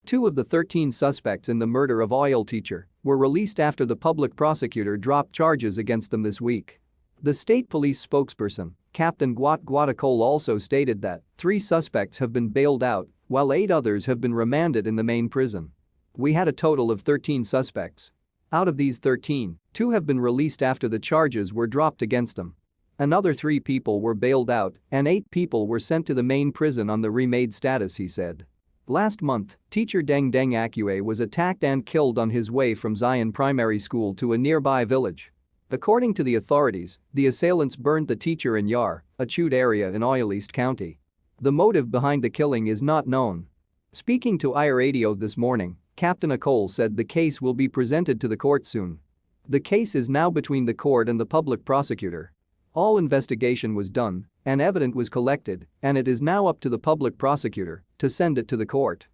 Two of the 13 suspects in the murder of Aweil teacher were released after the public prosecutor dropped charges against them this week. The state police spokesperson, Captain Aweil, also stated that 3 suspects have been bailed out while 8 others have been remanded in the main prison. We had a total of 13 suspects. Out of these 13, 2 have been released after the charges were dropped against them. Another 3 people were bailed out and 8 people were sent to the main prison on the remade status, he said. Last month, teacher Deng Aweil was attacked and killed on his way from Zion Primary School to a nearby village. According to the authorities, the assailants burned the teacher in Yar, a chewed area in Aweil East County. The motive behind the killing is not known. Speaking to iRadio this morning, Captain Aweil said the case will be presented to the court soon. The case is now between the court and the public prosecutor. All investigation was done and evidence was collected, and it is now up to the public prosecutor to send it to the court.